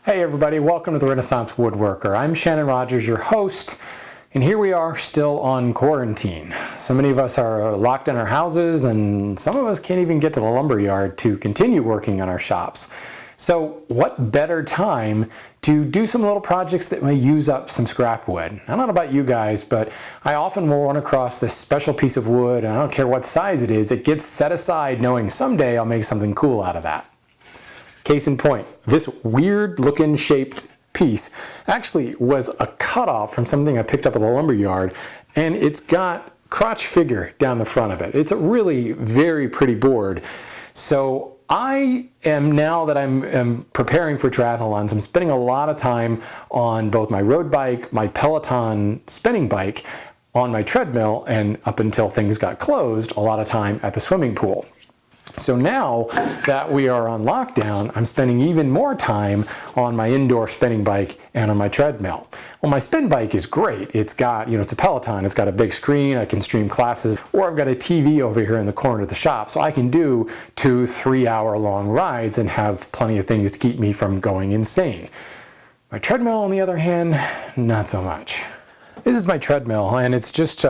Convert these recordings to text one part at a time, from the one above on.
Hey everybody, welcome to the Renaissance Woodworker. I'm Shannon Rogers, your host, and here we are still on quarantine. So many of us are locked in our houses, and some of us can't even get to the lumber yard to continue working on our shops. So what better time to do some little projects that may use up some scrap wood? I don't know about you guys, but I often will run across this special piece of wood, and I don't care what size it is, it gets set aside knowing someday I'll make something cool out of that. Case in point, this weird looking shaped piece actually was a cutoff from something I picked up at the lumber yard, and it's got crotch figure down the front of it. It's a really very pretty board. So I am, now that I'm preparing for triathlons, I'm spending a lot of time on both my road bike, my Peloton spinning bike, on my treadmill, and up until things got closed, a lot of time at the swimming pool. So now that we are on lockdown, I'm spending even more time on my indoor spinning bike and on my treadmill. Well, my spin bike is great. It's got, it's a Peloton, it's got a big screen, I can stream classes, or I've got a TV over here in the corner of the shop, so I can do 2-3 hour long rides and have plenty of things to keep me from going insane. My treadmill, on the other hand, not so much. This is my treadmill, and it's just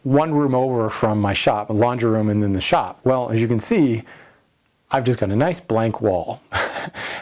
one room over from my shop, a laundry room and then the shop. Well, as you can see, I've just got a nice blank wall.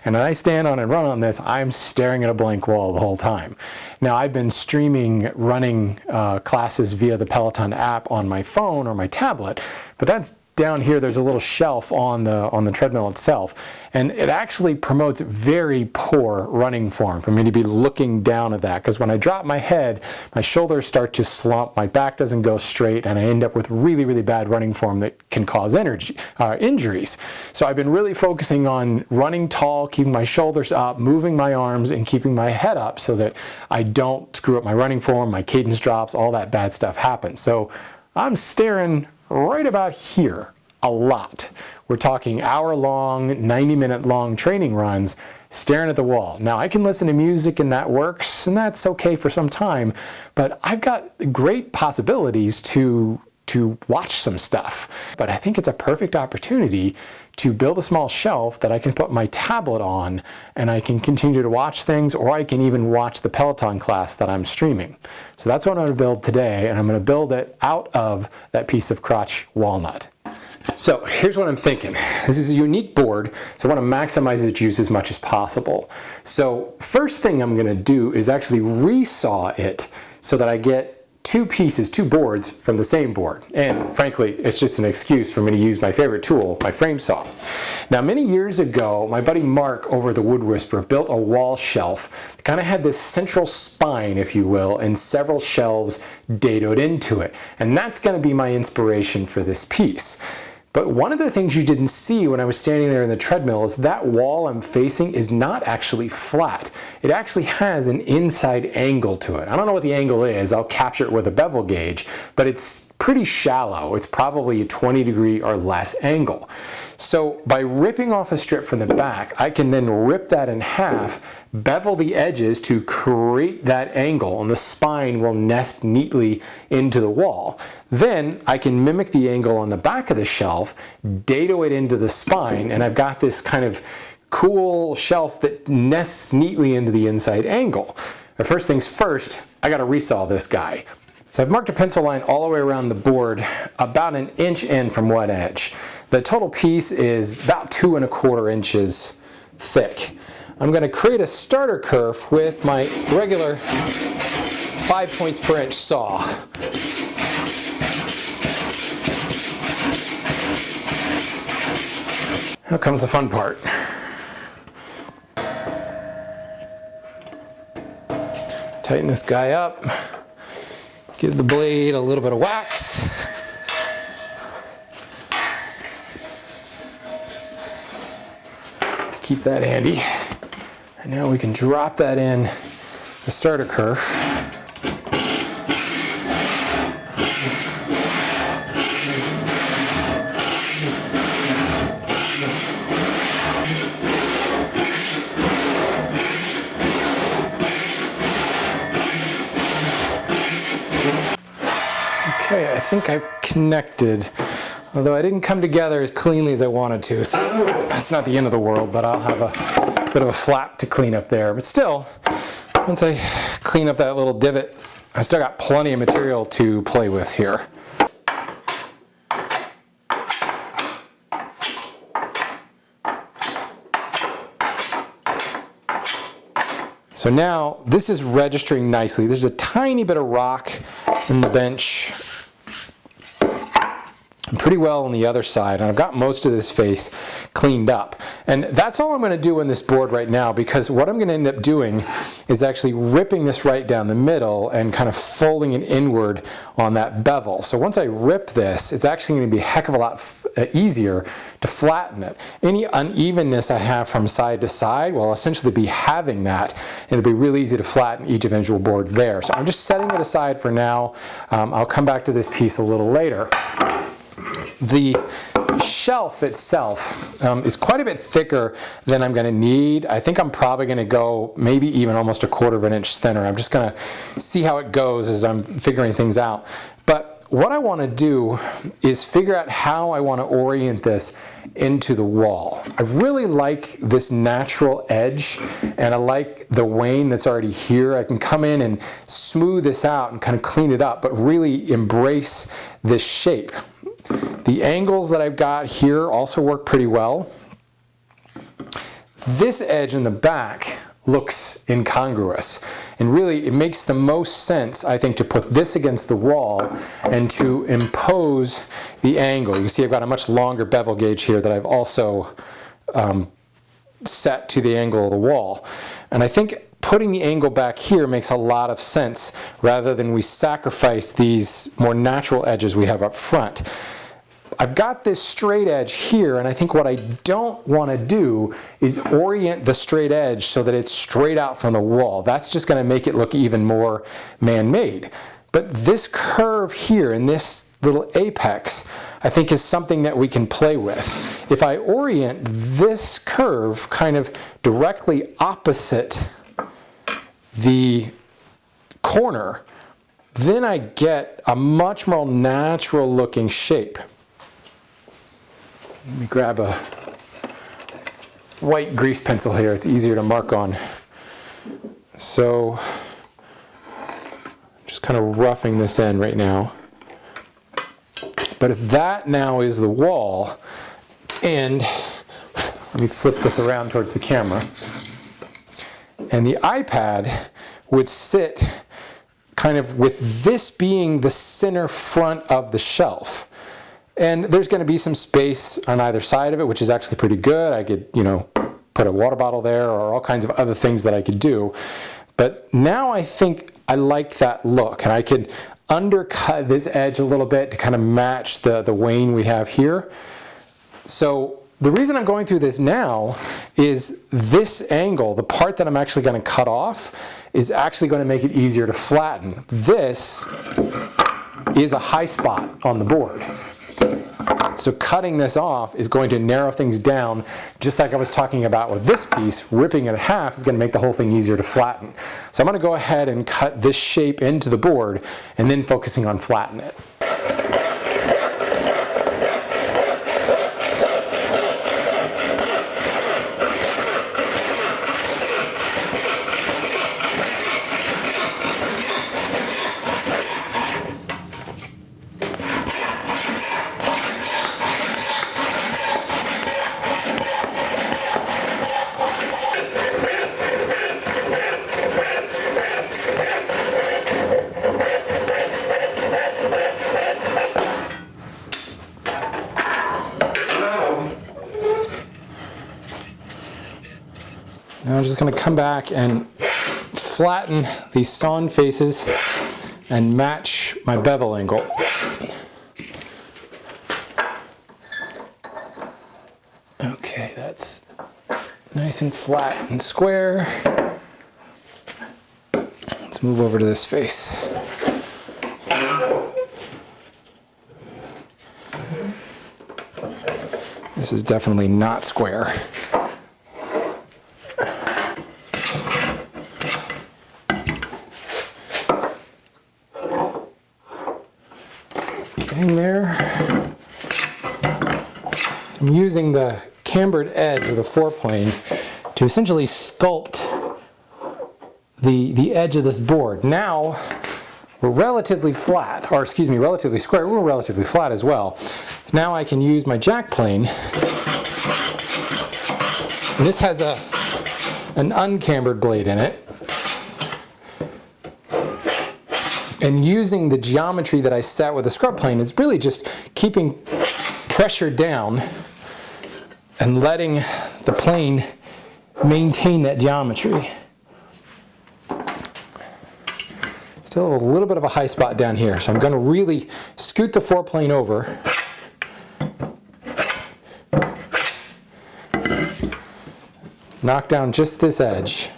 And when I stand on and run on this, I'm staring at a blank wall the whole time. Now, I've been streaming running classes via the Peloton app on my phone or my tablet, but that's down here. There's a little shelf on the treadmill itself, and it actually promotes very poor running form for me to be looking down at that, because when I drop my head, my shoulders start to slump, my back doesn't go straight, and I end up with really, really bad running form that can cause injuries. So I've been really focusing on running tall, keeping my shoulders up, moving my arms, and keeping my head up so that I don't screw up my running form, my cadence drops, all that bad stuff happens. So I'm staring right about here a lot. We're talking hour-long, 90-minute-long training runs, staring at the wall. Now, I can listen to music and that works, and that's okay for some time, but I've got great possibilities to watch some stuff. But I think it's a perfect opportunity to build a small shelf that I can put my tablet on, and I can continue to watch things, or I can even watch the Peloton class that I'm streaming. So that's what I'm going to build today, and I'm going to build it out of that piece of crotch walnut. So here's what I'm thinking. This is a unique board, so I want to maximize its use as much as possible. So first thing I'm going to do is actually resaw it so that I get two boards from the same board. And frankly, it's just an excuse for me to use my favorite tool, my frame saw. Now, many years ago, my buddy Mark over at the Wood Whisperer built a wall shelf that kind of had this central spine, if you will, and several shelves dadoed into it. And that's going to be my inspiration for this piece. But one of the things you didn't see when I was standing there in the treadmill is that wall I'm facing is not actually flat. It actually has an inside angle to it. I don't know what the angle is. I'll capture it with a bevel gauge, but it's pretty shallow. It's probably a 20-degree or less angle. So by ripping off a strip from the back, I can then rip that in half, bevel the edges to create that angle, and the spine will nest neatly into the wall. Then I can mimic the angle on the back of the shelf, dado it into the spine, and I've got this kind of cool shelf that nests neatly into the inside angle. But first things first, I got to resaw this guy. So I've marked a pencil line all the way around the board, about 1 inch in from one edge. The total piece is about 2 1/4 inches thick. I'm going to create a starter kerf with my regular 5 points per inch saw. Now comes the fun part. Tighten this guy up. Give the blade a little bit of wax. Keep that handy. And now we can drop that in the starter kerf. Okay, I think I've connected, although I didn't come together as cleanly as I wanted to, so that's not the end of the world, but I'll have a bit of a flap to clean up there, but still, once I clean up that little divot, I still got plenty of material to play with here. So now this is registering nicely. There's a tiny bit of rock in the bench, and pretty well on the other side, and I've got most of this face cleaned up. And that's all I'm going to do on this board right now, because what I'm going to end up doing is actually ripping this right down the middle and kind of folding it inward on that bevel. So once I rip this, it's actually going to be a heck of a lot easier to flatten it. Any unevenness I have from side to side will essentially be having that, and it'll be really easy to flatten each individual board there. So I'm just setting it aside for now. I'll come back to this piece a little later. The shelf itself is quite a bit thicker than I'm going to need. I think I'm probably going to go maybe even almost 1/4 of an inch thinner. I'm just going to see how it goes as I'm figuring things out. But what I want to do is figure out how I want to orient this into the wall. I really like this natural edge, and I like the wane that's already here. I can come in and smooth this out and kind of clean it up, but really embrace this shape. The angles that I've got here also work pretty well. This edge in the back looks incongruous, and really it makes the most sense, I think, to put this against the wall and to impose the angle. You can see I've got a much longer bevel gauge here that I've also set to the angle of the wall. And I think putting the angle back here makes a lot of sense, rather than we sacrifice these more natural edges we have up front. I've got this straight edge here, and I think what I don't want to do is orient the straight edge so that it's straight out from the wall. That's just going to make it look even more man-made. But this curve here in this little apex, I think, is something that we can play with. If I orient this curve kind of directly opposite the corner, then I get a much more natural looking shape. Let me grab a white grease pencil here, it's easier to mark on. So just kind of roughing this in right now. But if that now is the wall, and let me flip this around towards the camera, and the iPad would sit kind of with this being the center front of the shelf. And there's going to be some space on either side of it, which is actually pretty good. I could, put a water bottle there, or all kinds of other things that I could do. But now I think I like that look, and I could undercut this edge a little bit to kind of match the wane we have here. So the reason I'm going through this now is this angle, the part that I'm actually going to cut off, is actually going to make it easier to flatten. This is a high spot on the board. So cutting this off is going to narrow things down, just like I was talking about with this piece. Ripping it in half is going to make the whole thing easier to flatten. So I'm going to go ahead and cut this shape into the board, and then focusing on flatten it. Now I'm just going to come back and flatten these sawn faces and match my bevel angle. Okay, that's nice and flat and square. Let's move over to this face. This is definitely not square. Getting there. I'm using the cambered edge of the foreplane to essentially sculpt the edge of this board. Now we're relatively flat, or excuse me, relatively square. We're relatively flat as well. Now I can use my jack plane, and this has an uncambered blade in it. And using the geometry that I set with the scrub plane, it's really just keeping pressure down and letting the plane maintain that geometry. Still a little bit of a high spot down here, so I'm going to really scoot the foreplane over. Knock down just this edge.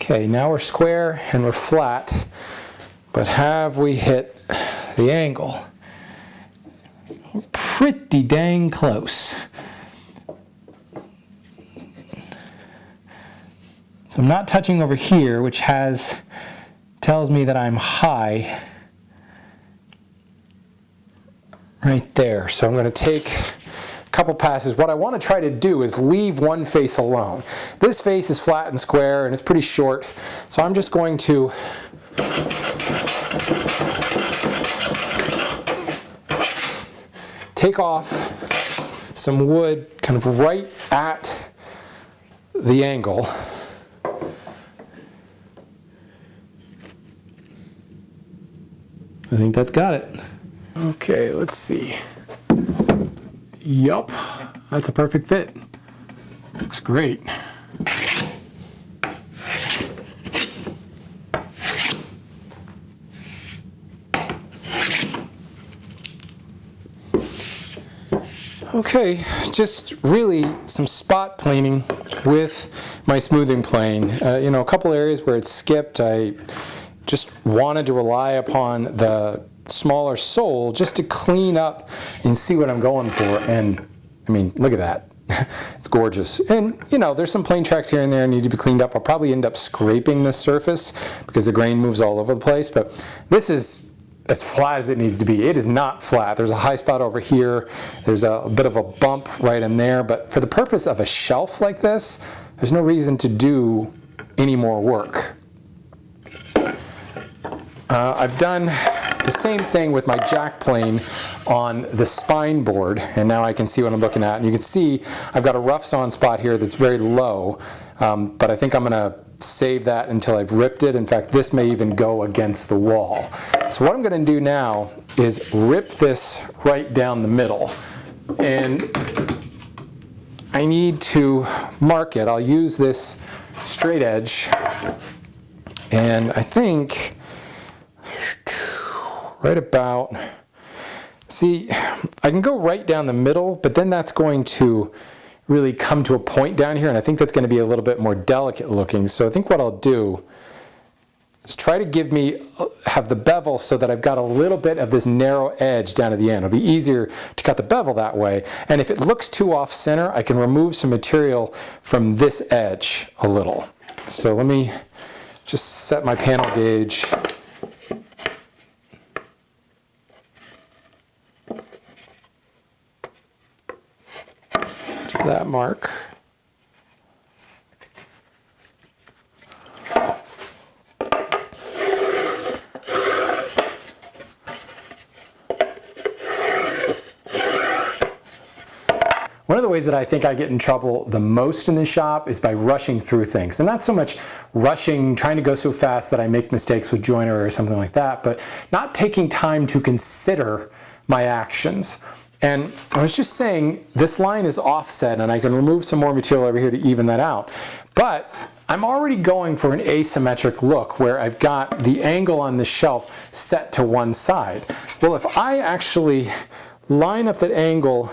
Okay, now we're square and we're flat, but have we hit the angle? Pretty dang close. So I'm not touching over here, which tells me that I'm high right there. So I'm going to take a couple passes. What I want to try to do is leave one face alone. This face is flat and square and it's pretty short, so I'm just going to take off some wood kind of right at the angle. I think that's got it. Okay, let's see. Yup, that's a perfect fit. Looks great. Okay, just really some spot planing with my smoothing plane. You know, a couple areas where it's skipped, I just wanted to rely upon the smaller sole just to clean up and see what I'm going for. And I mean, look at that. It's gorgeous. And you know, there's some plane tracks here and there that need to be cleaned up. I'll probably end up scraping this surface because the grain moves all over the place, but this is as flat as it needs to be. It is not flat. There's a high spot over here. There's a bit of a bump right in there, but for the purpose of a shelf like this, there's no reason to do any more work. I've done the same thing with my jack plane on the spine board, and now I can see what I'm looking at. And you can see I've got a rough sawn spot here that's very low, but I think I'm going to save that until I've ripped it. In fact, this may even go against the wall. So what I'm going to do now is rip this right down the middle, and I need to mark it. I'll use this straight edge, and I think right about, see, I can go right down the middle, but then that's going to really come to a point down here, and I think that's going to be a little bit more delicate looking. So I think what I'll do is try to have the bevel so that I've got a little bit of this narrow edge down at the end. It'll be easier to cut the bevel that way, and if it looks too off center, I can remove some material from this edge a little. So let me just set my panel gauge. That mark. One of the ways that I think I get in trouble the most in the shop is by rushing through things. And not so much rushing, trying to go so fast that I make mistakes with joinery or something like that, but not taking time to consider my actions. And I was just saying, this line is offset and I can remove some more material over here to even that out. But I'm already going for an asymmetric look where I've got the angle on the shelf set to one side. Well, if I actually line up that angle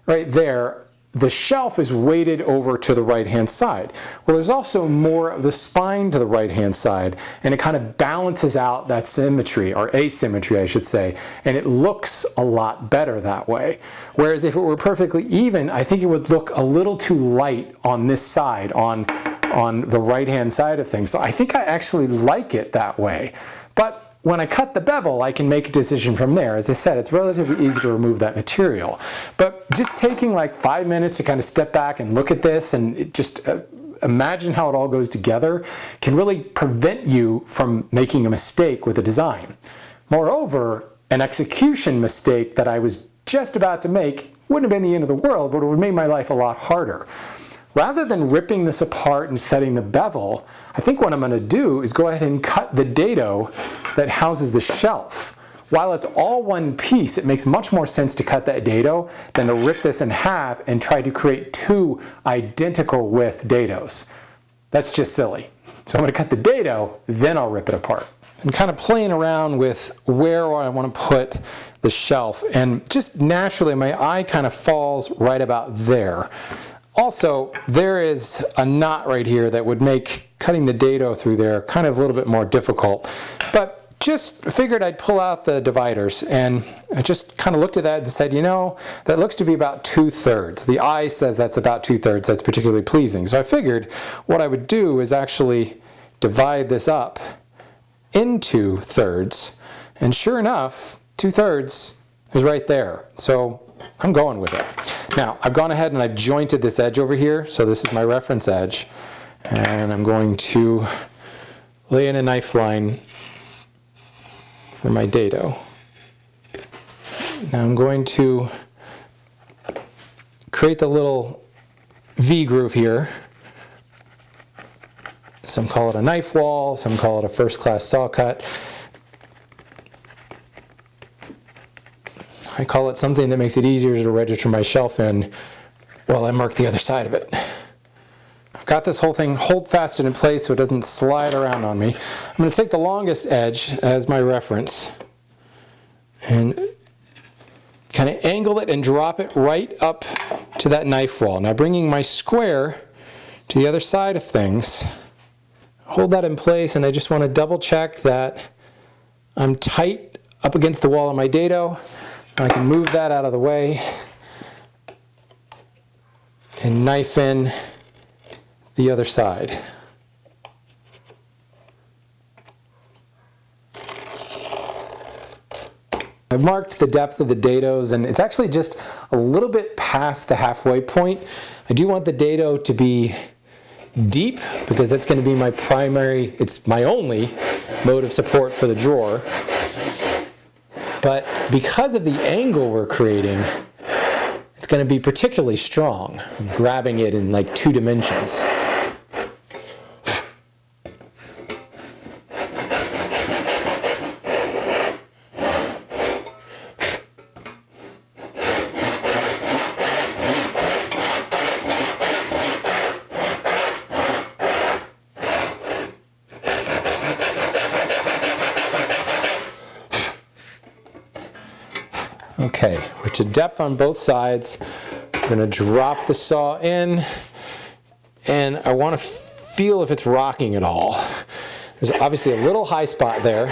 right there, the shelf is weighted over to the right-hand side. Well, there's also more of the spine to the right-hand side, and it kind of balances out that symmetry, or asymmetry, I should say, and it looks a lot better that way. Whereas if it were perfectly even, I think it would look a little too light on this side, on the right-hand side of things. So I think I actually like it that way. But when I cut the bevel, I can make a decision from there. As I said, it's relatively easy to remove that material. But just taking like 5 minutes to kind of step back and look at this and just imagine how it all goes together can really prevent you from making a mistake with a design. Moreover, an execution mistake that I was just about to make wouldn't have been the end of the world, but it would make my life a lot harder. Rather than ripping this apart and setting the bevel, I think what I'm going to do is go ahead and cut the dado that houses the shelf. While it's all one piece, it makes much more sense to cut that dado than to rip this in half and try to create two identical width dados. That's just silly. So I'm going to cut the dado, then I'll rip it apart. I'm kind of playing around with where I want to put the shelf, and just naturally my eye kind of falls right about there. Also, there is a knot right here that would make cutting the dado through there kind of a little bit more difficult. But just figured I'd pull out the dividers, and I just kind of looked at that and said, you know, that looks to be about 2/3. The eye says that's about 2/3. That's particularly pleasing. So I figured what I would do is actually divide this up into thirds, and sure enough, 2/3 is right there. So I'm going with it. Now, I've gone ahead and I've jointed this edge over here, so this is my reference edge, and I'm going to lay in a knife line for my dado. Now I'm going to create the little V groove here. Some call it a knife wall, some call it a first-class saw cut. I call it something that makes it easier to register my shelf in while I mark the other side of it. I've got this whole thing hold fastened in place so it doesn't slide around on me. I'm going to take the longest edge as my reference and kind of angle it and drop it right up to that knife wall. Now bringing my square to the other side of things, hold that in place, and I just want to double check that I'm tight up against the wall of my dado. I can move that out of the way and knife in the other side. I've marked the depth of the dados, and it's actually just a little bit past the halfway point. I do want the dado to be deep because that's going to be my primary, it's my only mode of support for the drawer. But because of the angle we're creating, it's going to be particularly strong, grabbing it in like 2 dimensions. Okay, we're to depth on both sides. I'm going to drop the saw in, and I want to feel if it's rocking at all. There's obviously a little high spot there,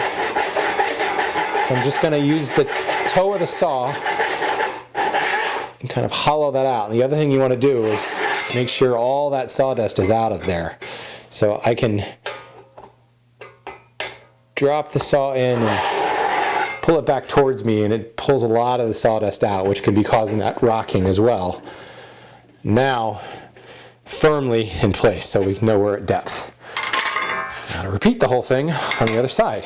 so I'm just going to use the toe of the saw and kind of hollow that out. And the other thing you want to do is make sure all that sawdust is out of there. So I can drop the saw in and pull it back towards me, and it pulls a lot of the sawdust out, which can be causing that rocking as well. Now, firmly in place so we know we're at depth. Now to repeat the whole thing on the other side.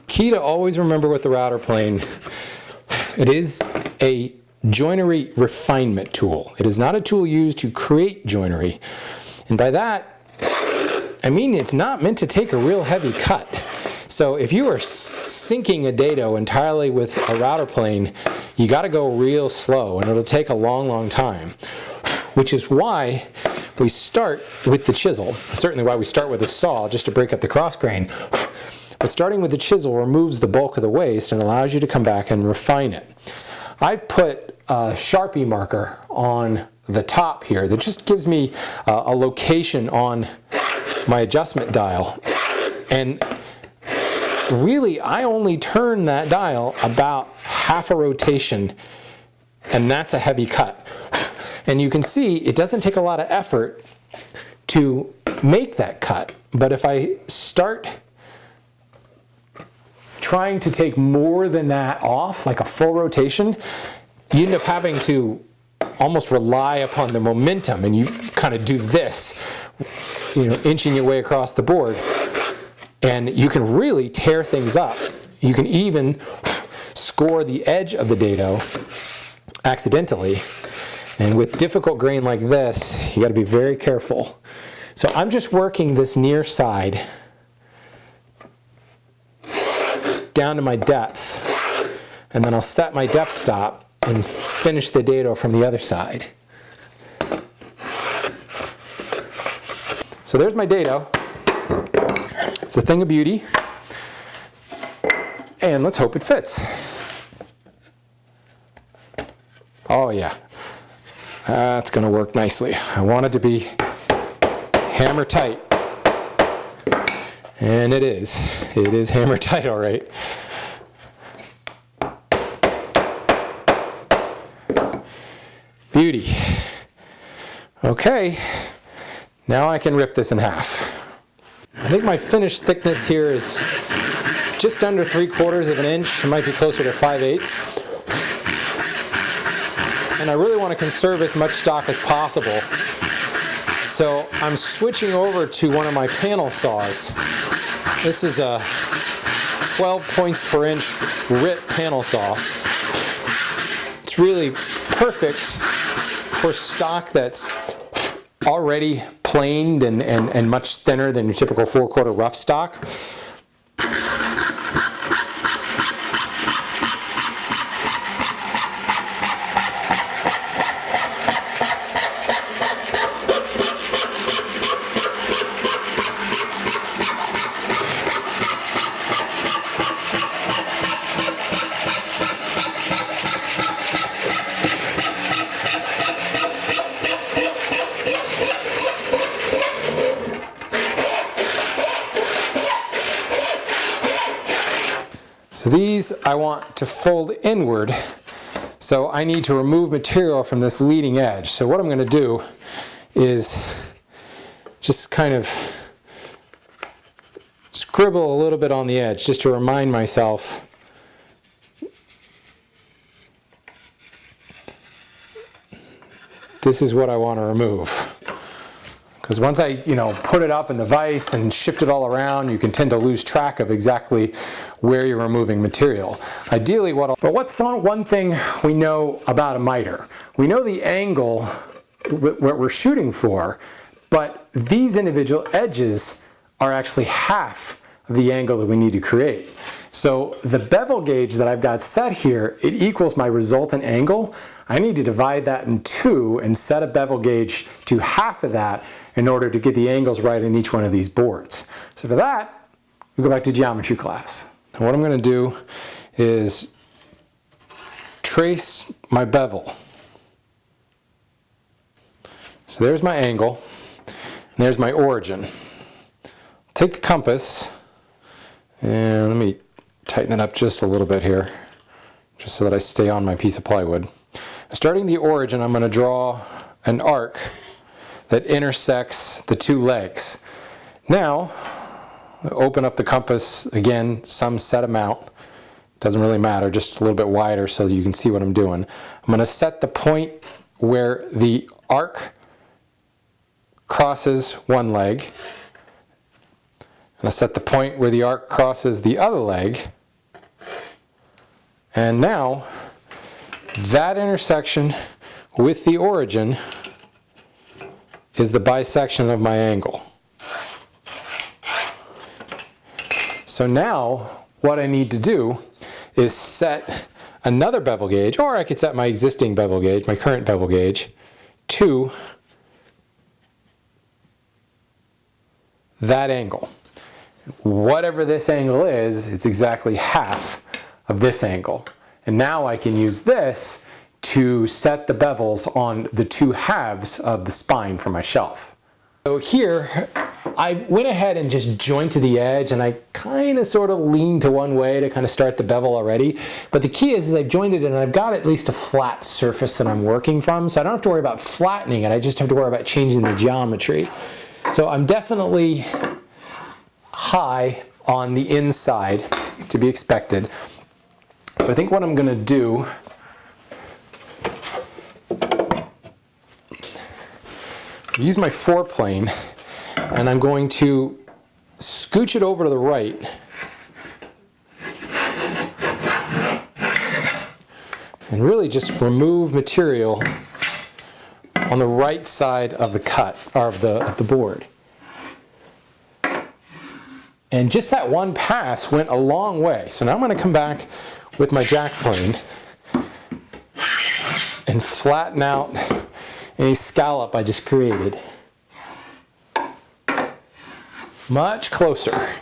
Key to always remember with the router plane, it is a joinery refinement tool. It is not a tool used to create joinery. And by that, I mean it's not meant to take a real heavy cut. So if you are sinking a dado entirely with a router plane, you got to go real slow, and it'll take a long, long time. Which is why we start with the chisel. Certainly why we start with a saw, just to break up the cross grain. But starting with the chisel removes the bulk of the waste and allows you to come back and refine it. I've put a Sharpie marker on the top here that just gives me a location on my adjustment dial. And really, I only turn that dial about half a rotation, and that's a heavy cut. And you can see it doesn't take a lot of effort to make that cut. But if I start trying to take more than that off, like a full rotation, you end up having to almost rely upon the momentum, and you kind of do this, inching your way across the board. And you can really tear things up. You can even score the edge of the dado accidentally. And with difficult grain like this, you got to be very careful. So I'm just working this near side down to my depth, and then I'll set my depth stop and finish the dado from the other side. So there's my dado. It's a thing of beauty, and let's hope it fits. Oh yeah, that's going to work nicely. I want it to be hammer tight, and it is. It is hammer tight, all right. Beauty. Okay, now I can rip this in half. I think my finished thickness here is just under 3/4 of an inch. It might be closer to 5/8. And I really want to conserve as much stock as possible. So I'm switching over to one of my panel saws. This is a 12 points per inch RIT panel saw. It's really perfect for stock that's already planed and much thinner than your typical 4/4 rough stock. So these I want to fold inward, so I need to remove material from this leading edge. So what I'm going to do is just kind of scribble a little bit on the edge just to remind myself this is what I want to remove. Because once I, put it up in the vise and shift it all around, you can tend to lose track of exactly where you're removing material. Ideally, but what's the one thing we know about a miter? We know the angle, what we're shooting for, but these individual edges are actually half of the angle that we need to create. So the bevel gauge that I've got set here, it equals my resultant angle. I need to divide that in two and set a bevel gauge to half of that in order to get the angles right in each one of these boards. So for that, we go back to geometry class. And what I'm going to do is trace my bevel. So there's my angle, and there's my origin. Take the compass, and let me tighten it up just a little bit here, just so that I stay on my piece of plywood. Starting the origin, I'm going to draw an arc that intersects the two legs. Now, open up the compass again, some set amount. Doesn't really matter, just a little bit wider so that you can see what I'm doing. I'm going to set the point where the arc crosses one leg. And I set the point where the arc crosses the other leg. And now, that intersection with the origin is the bisection of my angle. So now, what I need to do is set another bevel gauge, or I could set my existing bevel gauge, my current bevel gauge, to that angle. Whatever this angle is, it's exactly half of this angle. And now I can use this to set the bevels on the two halves of the spine for my shelf. So here, I went ahead and just jointed the edge, and I kind of sort of leaned to one way to kind of start the bevel already. But the key is I've jointed it and I've got at least a flat surface that I'm working from, so I don't have to worry about flattening it, I just have to worry about changing the geometry. So I'm definitely high on the inside, it's to be expected. So I think what I'm going to do use my foreplane, and I'm going to scooch it over to the right and really just remove material on the right side of the cut, or of the board. And just that one pass went a long way. So now I'm going to come back with my jack plane and flatten out any scallop I just created. Much closer.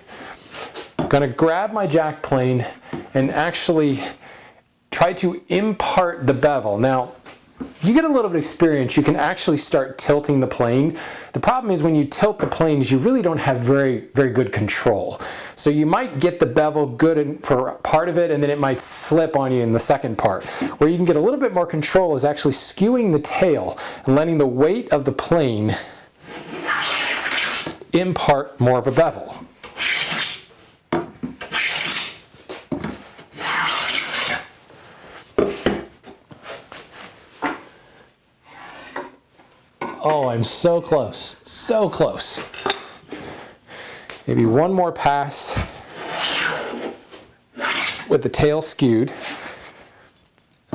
I'm going to grab my jack plane and actually try to impart the bevel. Now, you get a little bit of experience, you can actually start tilting the plane. The problem is when you tilt the planes, you really don't have very good control. So you might get the bevel good for part of it, and then it might slip on you in the second part. Where you can get a little bit more control is actually skewing the tail and letting the weight of the plane impart more of a bevel. Oh, I'm so close, so close. Maybe one more pass with the tail skewed.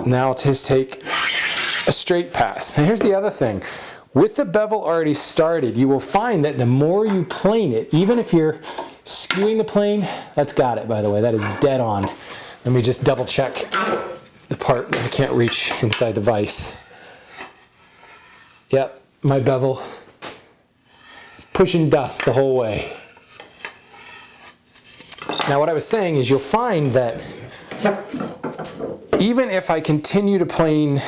Now I'll just take a straight pass. And here's the other thing. With the bevel already started, you will find that the more you plane it, even if you're skewing the plane, that's got it, by the way, that is dead on. Let me just double check the part that I can't reach inside the vise. Yep. My bevel is pushing dust the whole way. Now what I was saying is you'll find that even if I continue to plane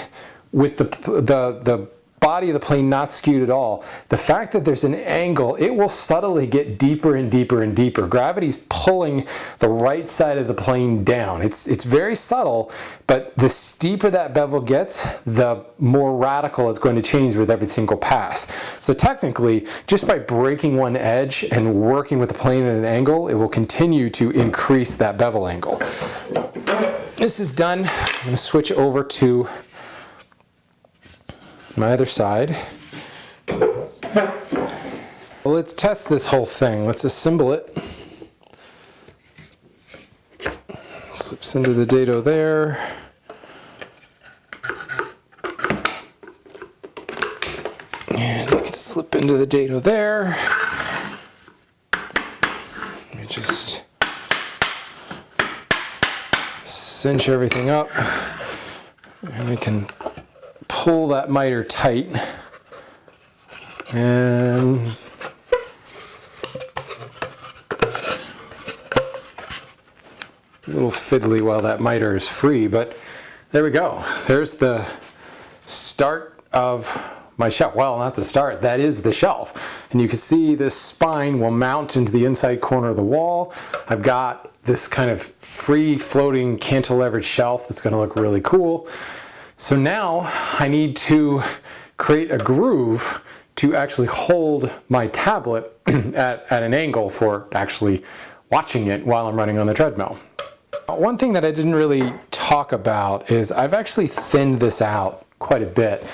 with the body of the plane not skewed at all, the fact that there's an angle, it will subtly get deeper and deeper and deeper. Gravity's pulling the right side of the plane down. It's very subtle, but the steeper that bevel gets, the more radical it's going to change with every single pass. So technically, just by breaking one edge and working with the plane at an angle, it will continue to increase that bevel angle. This is done. I'm going to switch over to my other side. Well, let's test this whole thing. Let's assemble it. Slips into the dado there. And we slip into the dado there. Let me just cinch everything up. And we can pull that miter tight, and a little fiddly while that miter is free, but there we go. There's the start of my shelf. Well, not the start, that is the shelf. And you can see this spine will mount into the inside corner of the wall. I've got this kind of free floating cantilevered shelf that's going to look really cool. So now I need to create a groove to actually hold my tablet at an angle for actually watching it while I'm running on the treadmill. One thing that I didn't really talk about is I've actually thinned this out quite a bit.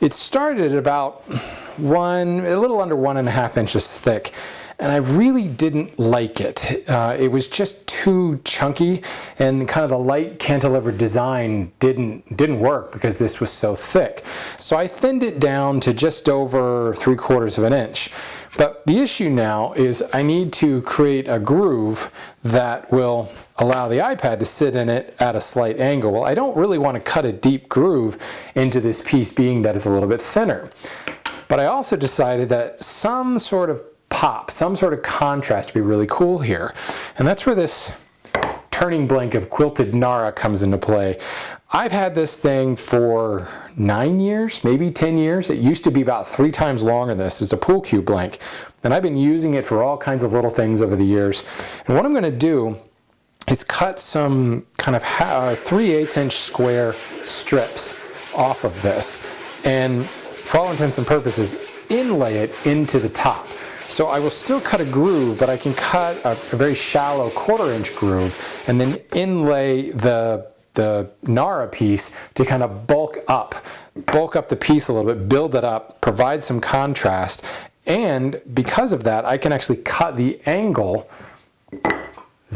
It started at about a little under 1.5 inches thick, and I really didn't like it. It was just too chunky, and kind of the light cantilever design didn't work because this was so thick. So I thinned it down to just over 3/4 of an inch. But the issue now is I need to create a groove that will allow the iPad to sit in it at a slight angle. Well, I don't really want to cut a deep groove into this piece, being that it's a little bit thinner. But I also decided that some sort of pop, some sort of contrast to be really cool here. And that's where this turning blank of quilted Nara comes into play. I've had this thing for 9 years, maybe 10 years. It used to be about 3 times longer than this. It's a pool cue blank. And I've been using it for all kinds of little things over the years. And what I'm going to do is cut some kind of 3/8 inch square strips off of this. And for all intents and purposes, inlay it into the top. So I will still cut a groove, but I can cut a very shallow 1/4 inch groove and then inlay the Nara piece to kind of bulk up the piece a little bit, build it up, provide some contrast. And because of that, I can actually cut the angle,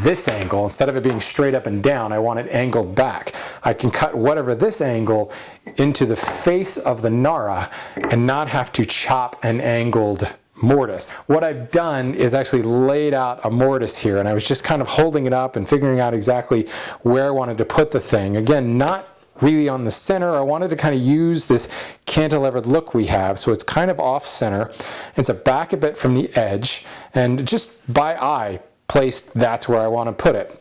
this angle, instead of it being straight up and down, I want it angled back. I can cut whatever this angle into the face of the Nara and not have to chop an angled mortise. What I've done is actually laid out a mortise here, and I was just kind of holding it up and figuring out exactly where I wanted to put the thing. Again, not really on the center. I wanted to kind of use this cantilevered look we have, so it's kind of off center. It's back a bit from the edge, and just by eye placed, that's where I want to put it.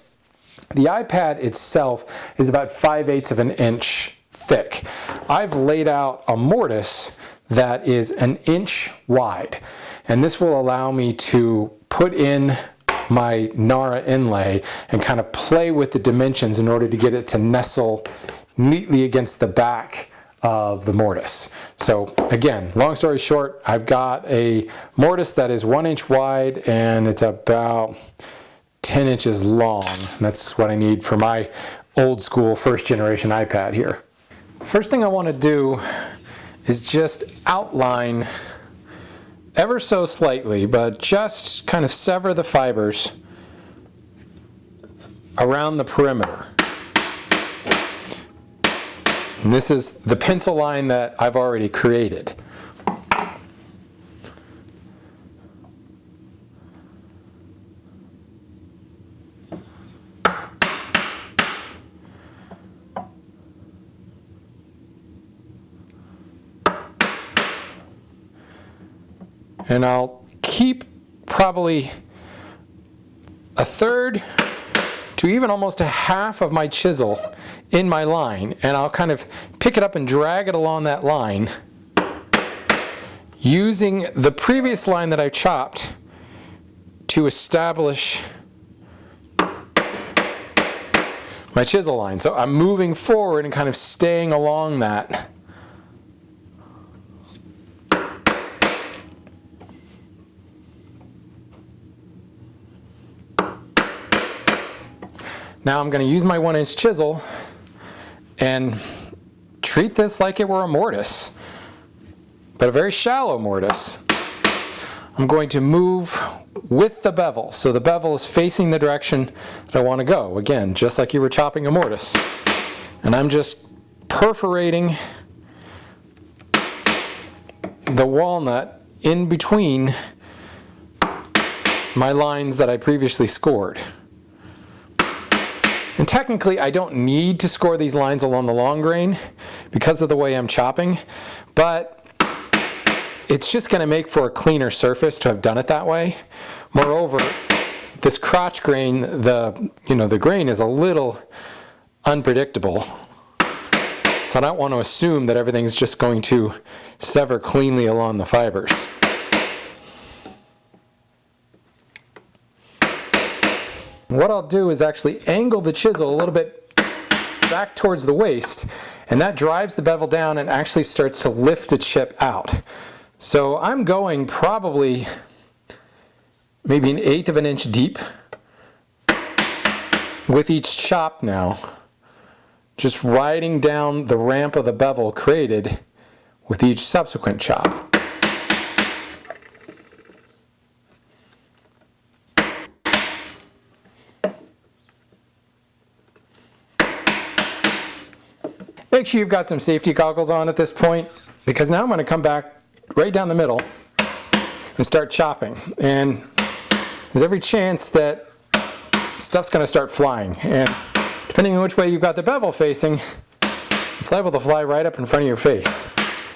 The iPad itself is about 5/8 of an inch thick. I've laid out a mortise that is 1 inch wide, and this will allow me to put in my Nara inlay and kind of play with the dimensions in order to get it to nestle neatly against the back of the mortise. So again, long story short, I've got a mortise that is 1 inch wide and it's about 10 inches long. That's what I need for my old school 1st generation iPad here. First thing I want to do is just outline ever so slightly, but just kind of sever the fibers around the perimeter. And this is the pencil line that I've already created. And I'll keep probably 1/3 to even almost 1/2 of my chisel in my line, and I'll kind of pick it up and drag it along that line using the previous line that I chopped to establish my chisel line. So I'm moving forward and kind of staying along that. Now I'm going to use my 1 inch chisel and treat this like it were a mortise, but a very shallow mortise. I'm going to move with the bevel, so the bevel is facing the direction that I want to go. Again, just like you were chopping a mortise. And I'm just perforating the walnut in between my lines that I previously scored. And technically, I don't need to score these lines along the long grain because of the way I'm chopping, but it's just going to make for a cleaner surface to have done it that way. Moreover, this crotch grain, the grain is a little unpredictable. So I don't want to assume that everything's just going to sever cleanly along the fibers. What I'll do is actually angle the chisel a little bit back towards the waist, and that drives the bevel down and actually starts to lift the chip out. So I'm going probably maybe 1/8 of an inch deep with each chop now, just riding down the ramp of the bevel created with each subsequent chop. Make sure you've got some safety goggles on at this point, because now I'm going to come back right down the middle and start chopping. And there's every chance that stuff's going to start flying. And depending on which way you've got the bevel facing, it's liable to fly right up in front of your face.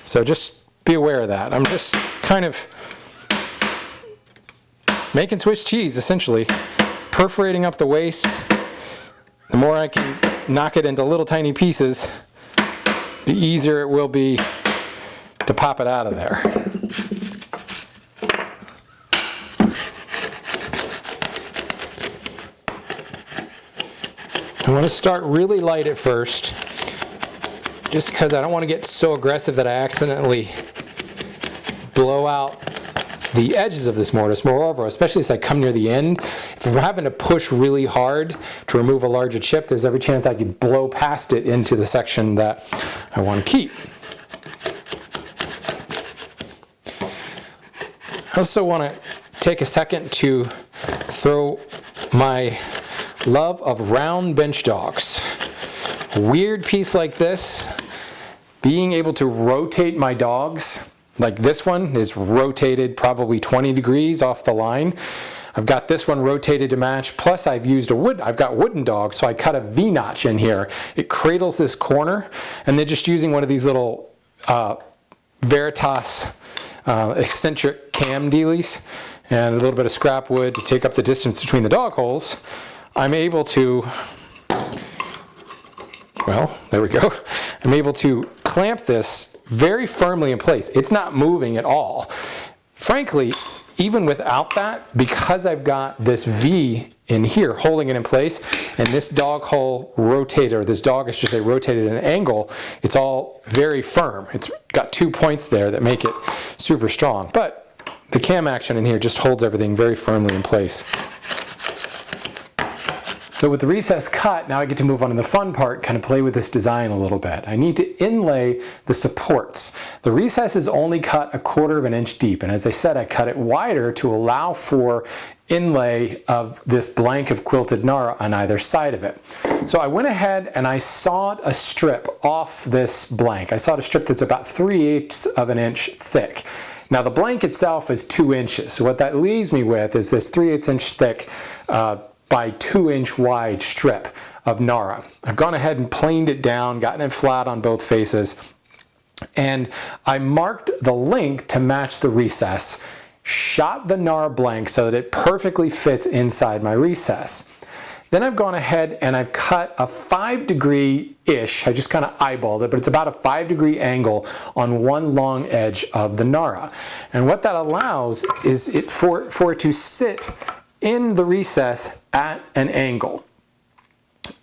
So just be aware of that. I'm just kind of making Swiss cheese, essentially. Perforating up the waist. The more I can knock it into little tiny pieces, the easier it will be to pop it out of there. I want to start really light at first, just because I don't want to get so aggressive that I accidentally blow out the edges of this mortise. Moreover, especially as I come near the end, if I'm having to push really hard to remove a larger chip, there's every chance I could blow past it into the section that I want to keep. I also want to take a second to throw my love of round bench dogs. A weird piece like this, being able to rotate my dogs, like this one is rotated probably 20 degrees off the line. I've got this one rotated to match, plus I've got wooden dogs, so I cut a V-notch in here. It cradles this corner, and then just using one of these little Veritas eccentric cam dealies and a little bit of scrap wood to take up the distance between the dog holes, I'm able to, well, there we go. I'm able to clamp this very firmly in place. It's not moving at all. Frankly, even without that, because I've got this V in here holding it in place, and this dog hole rotated, or this dog, I should say, rotated at an angle, it's all very firm. It's got 2 points there that make it super strong. But the cam action in here just holds everything very firmly in place. So with the recess cut, now I get to move on to the fun part, kind of play with this design a little bit. I need to inlay the supports. The recess is only cut 1/4 of an inch deep, and as I said, I cut it wider to allow for inlay of this blank of quilted Nara on either side of it. So I went ahead and I sawed a strip off this blank. I sawed a strip that's about 3/8 of an inch thick. Now the blank itself is 2 inches, so what that leaves me with is this 3/8 inch thick by 2 inch wide strip of Nara. I've gone ahead and planed it down, gotten it flat on both faces, and I marked the length to match the recess, shot the Nara blank so that it perfectly fits inside my recess. Then I've gone ahead and I've cut a 5-degree-ish, I just kind of eyeballed it, but it's about a 5-degree angle on one long edge of the Nara. And what that allows is for it to sit in the recess at an angle.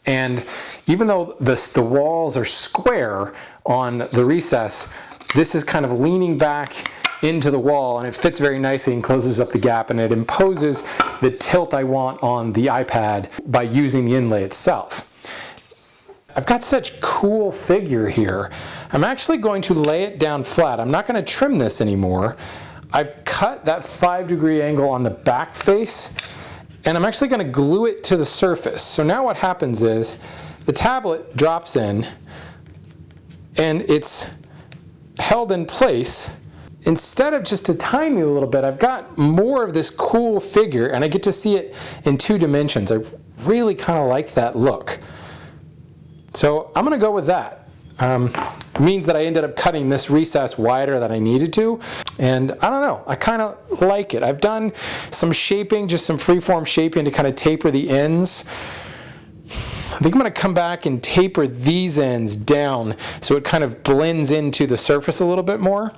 And even though the walls are square on the recess, this is kind of leaning back into the wall, and it fits very nicely and closes up the gap, and it imposes the tilt I want on the iPad by using the inlay itself. I've got such cool figure here. I'm actually going to lay it down flat. I'm not going to trim this anymore. I've cut that 5-degree angle on the back face, and I'm actually going to glue it to the surface. So now what happens is the tablet drops in and it's held in place. Instead of just a tiny little bit, I've got more of this cool figure, and I get to see it in 2 dimensions. I really kind of like that look. So I'm going to go with that. It means that I ended up cutting this recess wider than I needed to, and I don't know, I kind of like it. I've done some shaping, just some freeform shaping to kind of taper the ends. I think I'm going to come back and taper these ends down so it kind of blends into the surface a little bit more,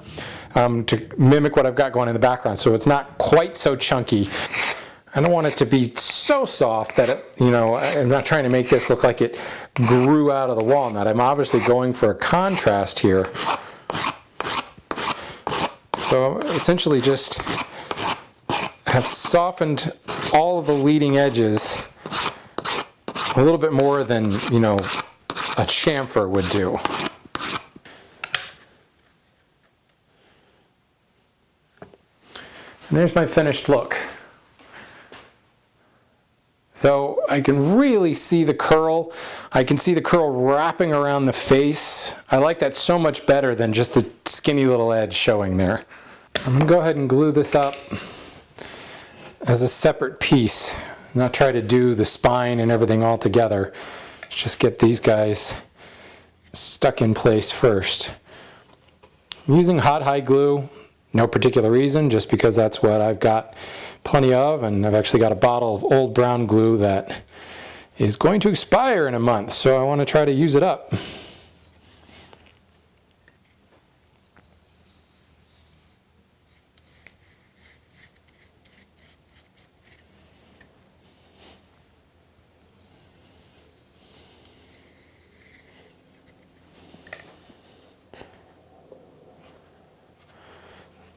to mimic what I've got going in the background, so it's not quite so chunky. I don't want it to be so soft that it, I'm not trying to make this look like it grew out of the walnut. I'm obviously going for a contrast here. So essentially just have softened all of the leading edges a little bit more than, a chamfer would do. And there's my finished look. So I can really see the curl. I can see the curl wrapping around the face. I like that so much better than just the skinny little edge showing there. I'm going to go ahead and glue this up as a separate piece. Not try to do the spine and everything all together. Just get these guys stuck in place first. I'm using hot glue. No particular reason, just because that's what I've got plenty of, and I've actually got a bottle of old brown glue that is going to expire in a month, so I want to try to use it up.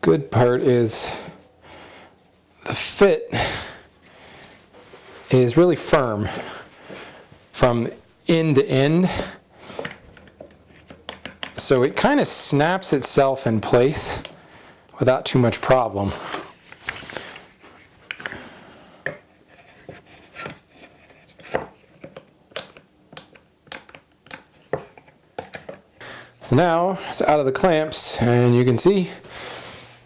Good part is the fit is really firm from end to end, so it kind of snaps itself in place without too much problem. So now it's out of the clamps, and you can see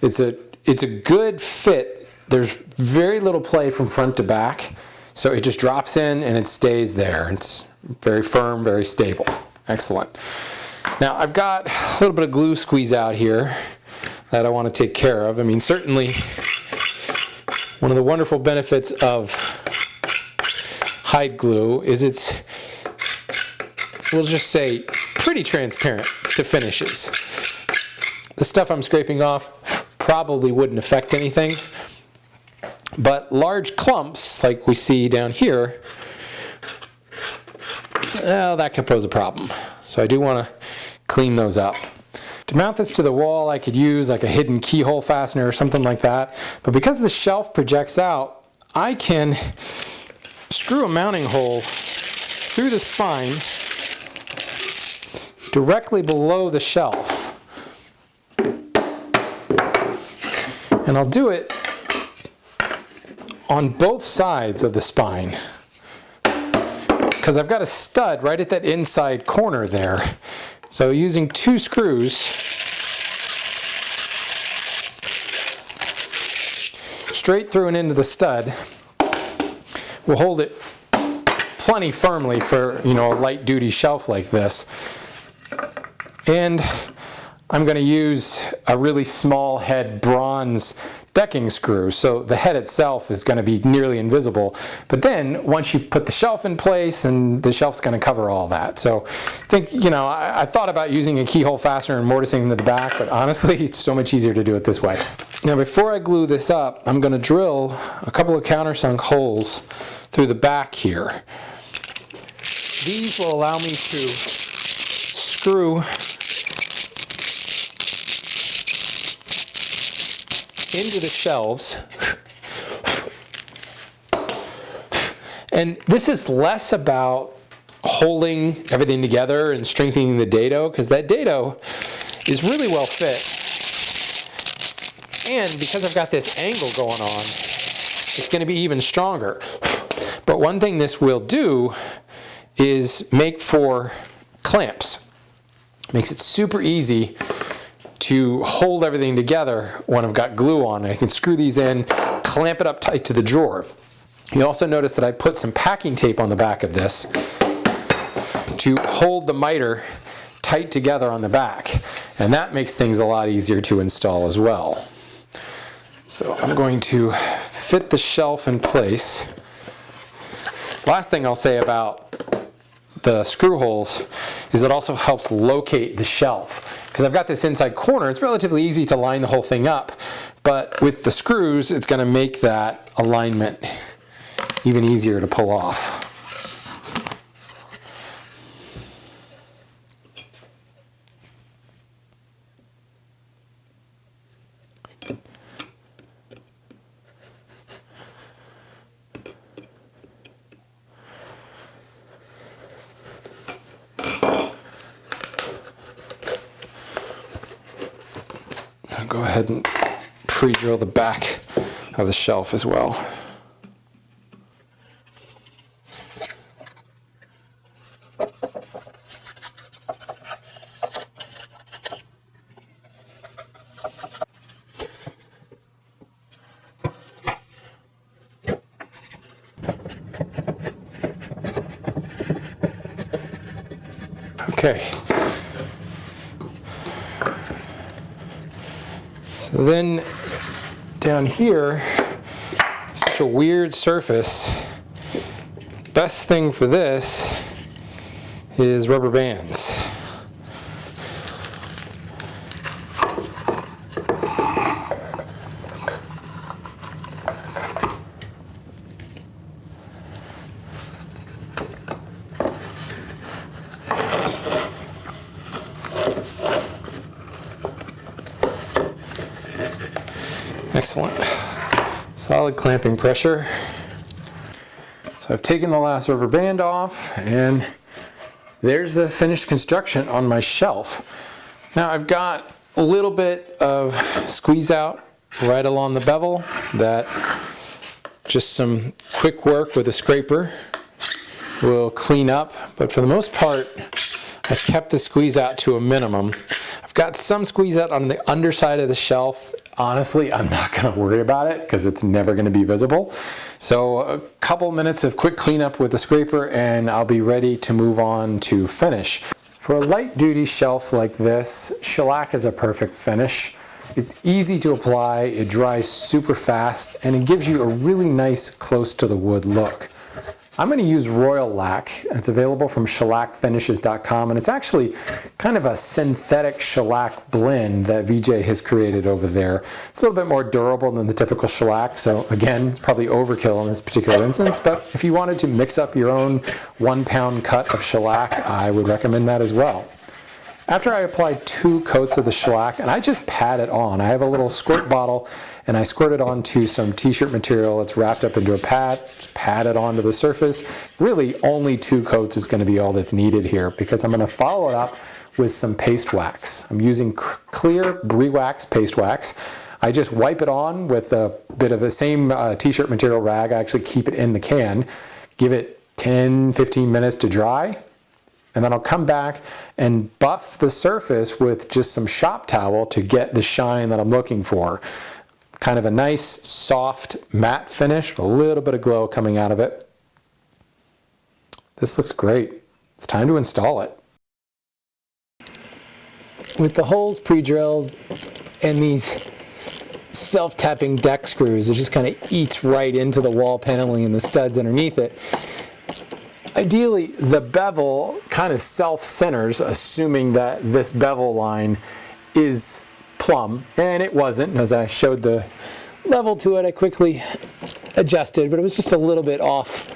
it's a good fit. There's very little play from front to back, so it just drops in and it stays there. It's very firm, very stable. Excellent. Now I've got a little bit of glue squeeze out here that I want to take care of. I mean, certainly one of the wonderful benefits of hide glue is it's, we'll just say, pretty transparent to finishes. The stuff I'm scraping off probably wouldn't affect anything, but large clumps like we see down here, well, that could pose a problem. So I do want to clean those up. To mount this to the wall, I could use like a hidden keyhole fastener or something like that, but because the shelf projects out, I can screw a mounting hole through the spine directly below the shelf. And I'll do it on both sides of the spine, because I've got a stud right at that inside corner there. So using 2 screws, straight through and into the stud, will hold it plenty firmly for, you know, a light duty shelf like this. And I'm going to use a really small head bronze decking screw, so the head itself is going to be nearly invisible. But then once you've put the shelf in place, and the shelf's going to cover all that. So I think, you know, I thought about using a keyhole fastener and mortising into the back, but honestly it's so much easier to do it this way. Now before I glue this up, I'm going to drill a couple of countersunk holes through the back here. These will allow me to screw into the shelves. And this is less about holding everything together and strengthening the dado, because that dado is really well fit. And because I've got this angle going on, it's going to be even stronger. But one thing this will do is make for clamps. Makes it super easy to hold everything together when I've got glue on. I can screw these in, clamp it up tight to the drawer. You also notice that I put some packing tape on the back of this to hold the miter tight together on the back, and that makes things a lot easier to install as well. So I'm going to fit the shelf in place. Last thing I'll say about the screw holes is it also helps locate the shelf. Because I've got this inside corner, it's relatively easy to line the whole thing up, but with the screws, it's going to make that alignment even easier to pull off. I'll go ahead and pre-drill the back of the shelf as well. Okay. So So then down here, such a weird surface. Best thing for this is rubber bands. Excellent. Solid clamping pressure. So I've taken the last rubber band off, and there's the finished construction on my shelf. Now I've got a little bit of squeeze out right along the bevel, that just some quick work with a scraper will clean up, but for the most part I've kept the squeeze out to a minimum. I've got some squeeze out on the underside of the shelf. Honestly, I'm not going to worry about it because it's never going to be visible. So a couple minutes of quick cleanup with the scraper and I'll be ready to move on to finish. For a light duty shelf like this, shellac is a perfect finish. It's easy to apply, it dries super fast, and it gives you a really nice close to the wood look. I'm going to use Royal Lac. It's available from shellacfinishes.com, and it's actually kind of a synthetic shellac blend that VJ has created over there. It's a little bit more durable than the typical shellac, so again, it's probably overkill in this particular instance, but if you wanted to mix up your own 1 pound cut of shellac, I would recommend that as well. After I apply 2 coats of the shellac, and I just pat it on. I have a little squirt bottle and I squirt it onto some t-shirt material. It's wrapped up into a pad, just pat it onto the surface. Really only 2 coats is going to be all that's needed here, because I'm going to follow it up with some paste wax. I'm using clear Brie Wax paste wax. I just wipe it on with a bit of the same t-shirt material rag. I actually keep it in the can, give it 10-15 minutes to dry, and then I'll come back and buff the surface with just some shop towel to get the shine that I'm looking for. Kind of a nice, soft, matte finish with a little bit of glow coming out of it. This looks great. It's time to install it. With the holes pre-drilled and these self-tapping deck screws, it just kind of eats right into the wall paneling and the studs underneath it. Ideally, the bevel kind of self-centers, assuming that this bevel line is plumb, and it wasn't. As I showed the level to it, I quickly adjusted, but it was just a little bit off.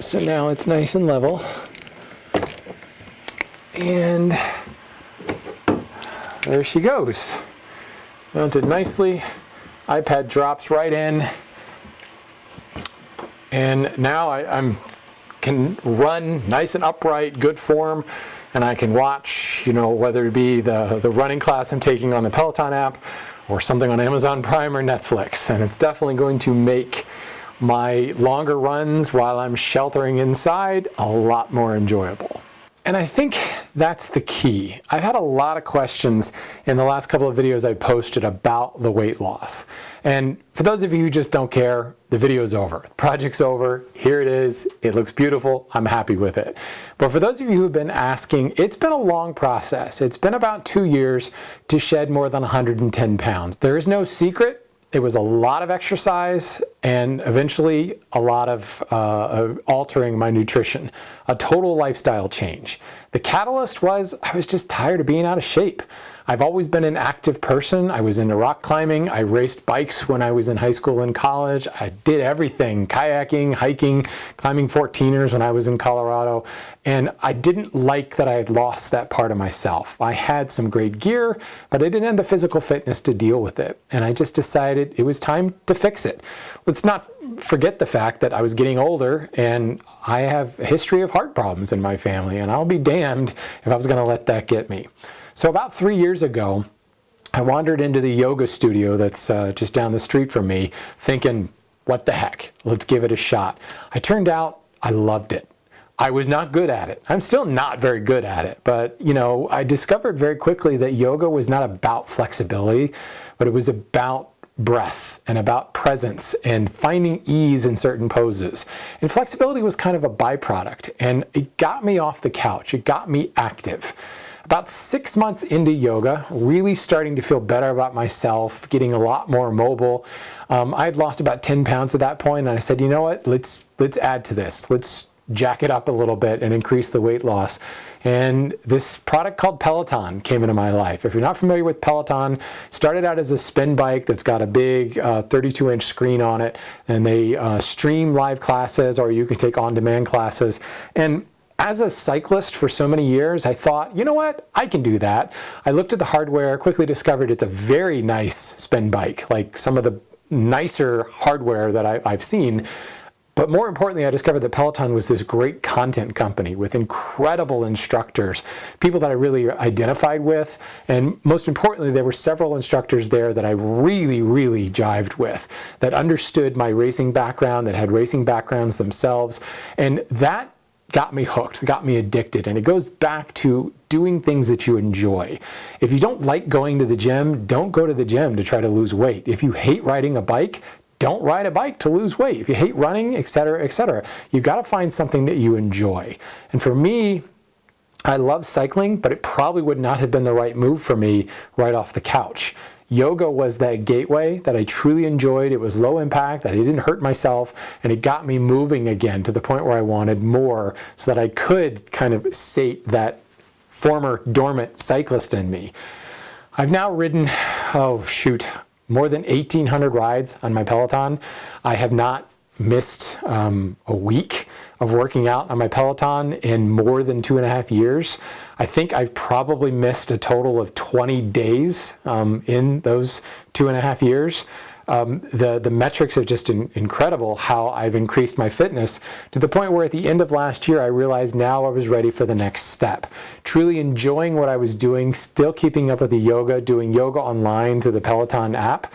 So now it's nice and level. And there she goes. Mounted nicely. iPad drops right in. And now I can run nice and upright, good form, and I can watch, whether it be the running class I'm taking on the Peloton app or something on Amazon Prime or Netflix. And it's definitely going to make my longer runs while I'm sheltering inside a lot more enjoyable. And I think that's the key. I've had a lot of questions in the last couple of videos I posted about the weight loss. And for those of you who just don't care, the video's over. The project's over. Here it is. It looks beautiful. I'm happy with it. But for those of you who have been asking, it's been a long process. It's been about 2 years to shed more than 110 pounds. There is no secret. It was a lot of exercise and eventually a lot of altering my nutrition, a total lifestyle change. The catalyst was I was just tired of being out of shape. I've always been an active person. I was into rock climbing. I raced bikes when I was in high school and college. I did everything, kayaking, hiking, climbing 14ers when I was in Colorado. And I didn't like that I had lost that part of myself. I had some great gear, but I didn't have the physical fitness to deal with it. And I just decided it was time to fix it. Let's not forget the fact that I was getting older and I have a history of heart problems in my family, and I'll be damned if I was going to let that get me. So about 3 years ago, I wandered into the yoga studio that's just down the street from me, thinking, what the heck, let's give it a shot. I turned out I loved it. I was not good at it. I'm still not very good at it, but I discovered very quickly that yoga was not about flexibility, but it was about breath and about presence and finding ease in certain poses. And flexibility was kind of a byproduct, and it got me off the couch. It got me active. About 6 months into yoga, really starting to feel better about myself, getting a lot more mobile. I had lost about 10 pounds at that point, and I said, you know what, let's add to this. Let's jack it up a little bit and increase the weight loss. And this product called Peloton came into my life. If you're not familiar with Peloton, it started out as a spin bike that's got a big 32-inch screen on it, and they stream live classes, or you can take on-demand classes. And as a cyclist for so many years, I thought, you know what, I can do that. I looked at the hardware, quickly discovered it's a very nice spin bike, like some of the nicer hardware that I've seen. But more importantly, I discovered that Peloton was this great content company with incredible instructors, people that I really identified with. And most importantly, there were several instructors there that I really, really jived with, that understood my racing background, that had racing backgrounds themselves. And that got me hooked, got me addicted. And it goes back to doing things that you enjoy. If you don't like going to the gym, don't go to the gym to try to lose weight. If you hate riding a bike, don't ride a bike to lose weight. If you hate running, etc., you got to find something that you enjoy. And for me, I love cycling, but it probably would not have been the right move for me right off the couch. Yoga was that gateway that I truly enjoyed. It was low impact, that I didn't hurt myself, and it got me moving again to the point where I wanted more so that I could kind of sate that former dormant cyclist in me. I've now ridden, more than 1,800 rides on my Peloton. I have not missed a week of working out on my Peloton in more than 2.5 years. I think I've probably missed a total of 20 days in those 2.5 years. The metrics are just incredible how I've increased my fitness to the point where at the end of last year I realized now I was ready for the next step. Truly enjoying what I was doing, still keeping up with the yoga, doing yoga online through the Peloton app,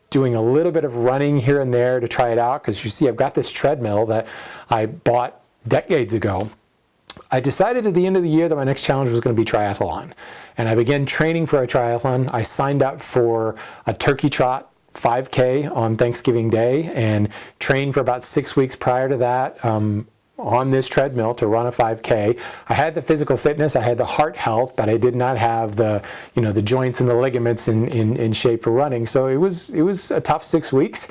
doing a little bit of running here and there to try it out, because you see I've got this treadmill that I bought decades ago. I decided at the end of the year that my next challenge was going to be triathlon. And I began training for a triathlon. I signed up for a turkey trot 5K on Thanksgiving Day and trained for about 6 weeks prior to that on this treadmill to run a 5K. I had the physical fitness, I had the heart health, but I did not have the joints and the ligaments in shape for running. So it was a tough 6 weeks.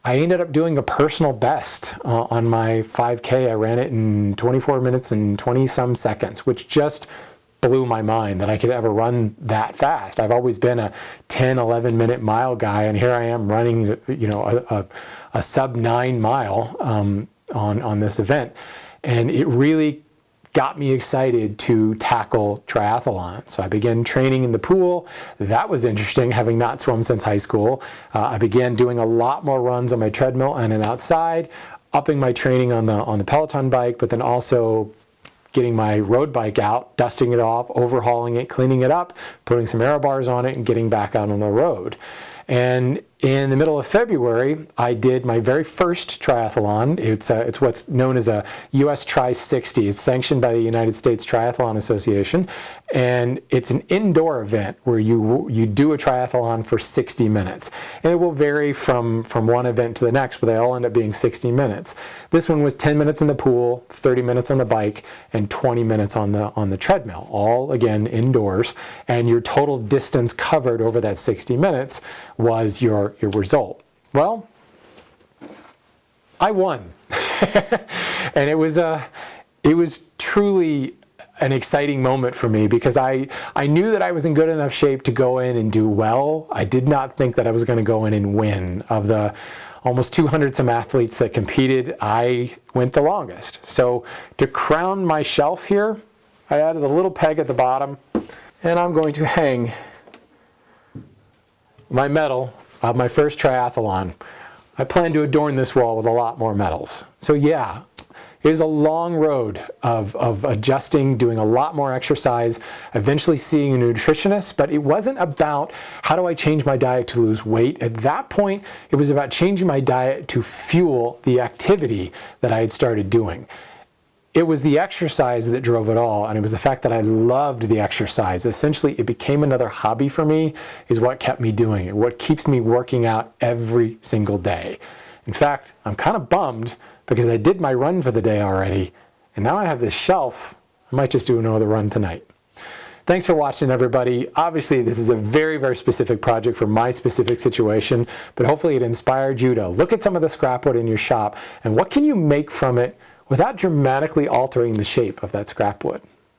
I ended up doing a personal best on my 5K. I ran it in 24 minutes and 20-some seconds, which just blew my mind that I could ever run that fast. I've always been a 10, 11-minute mile guy, and here I am running, a sub-9 mile on this event. And it really got me excited to tackle triathlon. So I began training in the pool. That was interesting, having not swum since high school. I began doing a lot more runs on my treadmill and outside, upping my training on the Peloton bike, but then also getting my road bike out, dusting it off, overhauling it, cleaning it up, putting some aero bars on it, and getting back out on the road. And in the middle of February, I did my very first triathlon. It's what's known as a US Tri-60. It's sanctioned by the United States Triathlon Association. And it's an indoor event where you do a triathlon for 60 minutes. And it will vary from one event to the next, but they all end up being 60 minutes. This one was 10 minutes in the pool, 30 minutes on the bike, and 20 minutes on the treadmill, all again indoors. And your total distance covered over that 60 minutes was your result. Well, I won. And it was truly an exciting moment for me, because I knew that I was in good enough shape to go in and do well. I did not think that I was going to go in and win. Of the almost 200 some athletes that competed, I went the longest. So to crown my shelf here, I added a little peg at the bottom, and I'm going to hang my medal of my first triathlon. I plan to adorn this wall with a lot more medals. So yeah, it was a long road of adjusting, doing a lot more exercise, eventually seeing a nutritionist, but it wasn't about how do I change my diet to lose weight. At that point, it was about changing my diet to fuel the activity that I had started doing. It was the exercise that drove it all, and it was the fact that I loved the exercise. Essentially, it became another hobby for me, is what kept me doing it, what keeps me working out every single day. In fact, I'm kind of bummed because I did my run for the day already, and now I have this shelf. I might just do another run tonight. Thanks for watching, everybody. Obviously, this is a very, very specific project for my specific situation, but hopefully it inspired you to look at some of the scrap wood in your shop and what can you make from it without dramatically altering the shape of that scrap wood.